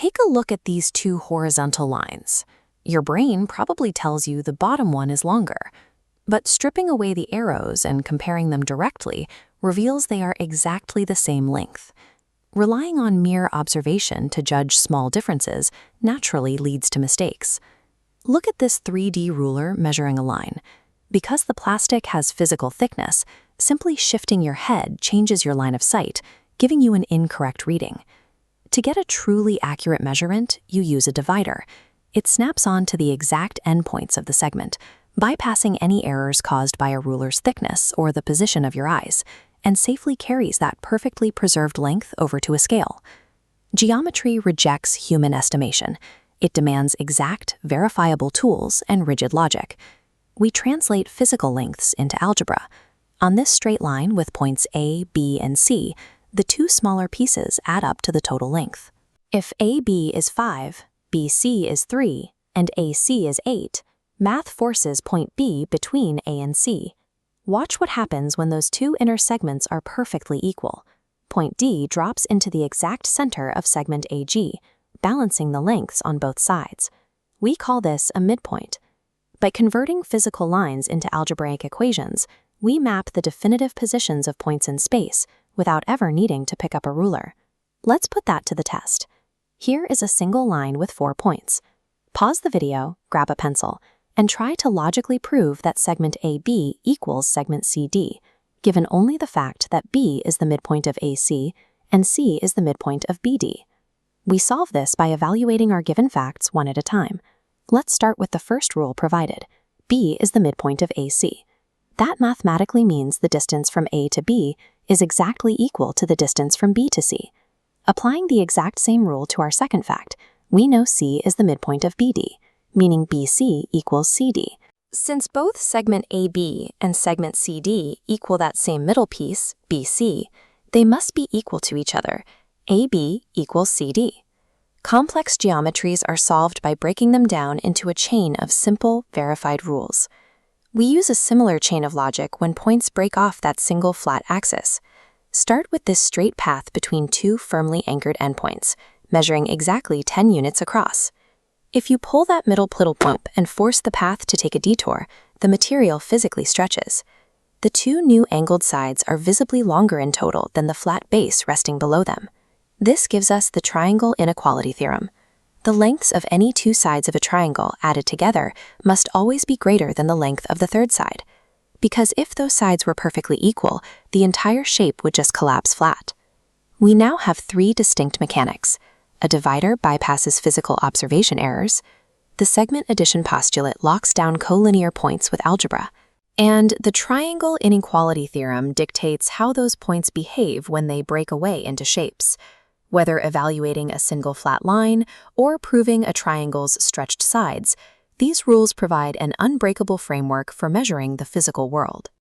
Take a look at these two horizontal lines. Your brain probably tells you the bottom one is longer, but stripping away the arrows and comparing them directly reveals they are exactly the same length. Relying on mere observation to judge small differences naturally leads to mistakes. Look at this 3D ruler measuring a line. Because the plastic has physical thickness, simply shifting your head changes your line of sight, giving you an incorrect reading. To get a truly accurate measurement, you use a divider. It snaps on to the exact endpoints of the segment, bypassing any errors caused by a ruler's thickness or the position of your eyes, and safely carries that perfectly preserved length over to a scale. Geometry rejects human estimation. It demands exact, verifiable tools and rigid logic. We translate physical lengths into algebra. On this straight line with points A, B, and C, the two smaller pieces add up to the total length. If AB is 5, BC is 3, and AC is 8, math forces point B between A and C. Watch what happens when those two inner segments are perfectly equal. Point D drops into the exact center of segment AG, balancing the lengths on both sides. We call this a midpoint. By converting physical lines into algebraic equations, we map the definitive positions of points in space without ever needing to pick up a ruler. Let's put that to the test. Here is a single line with 4 points. Pause the video, grab a pencil, and try to logically prove that segment AB equals segment CD, given only the fact that B is the midpoint of AC and C is the midpoint of BD. We solve this by evaluating our given facts one at a time. Let's start with the first rule provided. B is the midpoint of AC. That mathematically means the distance from A to B is exactly equal to the distance from B to C. Applying the exact same rule to our second fact, we know C is the midpoint of BD, meaning BC equals CD. Since both segment AB and segment CD equal that same middle piece, BC, they must be equal to each other. AB equals CD. Complex geometries are solved by breaking them down into a chain of simple, verified rules. We use a similar chain of logic when points break off that single flat axis. Start with this straight path between two firmly anchored endpoints, measuring exactly 10 units across. If you pull that middle point and force the path to take a detour, the material physically stretches. The two new angled sides are visibly longer in total than the flat base resting below them. This gives us the triangle inequality theorem. The lengths of any two sides of a triangle added together must always be greater than the length of the third side, because if those sides were perfectly equal, the entire shape would just collapse flat. We now have 3 distinct mechanics. A divider bypasses physical observation errors, the segment addition postulate locks down collinear points with algebra, and the triangle inequality theorem dictates how those points behave when they break away into shapes. Whether evaluating a single flat line or proving a triangle's stretched sides, these rules provide an unbreakable framework for measuring the physical world.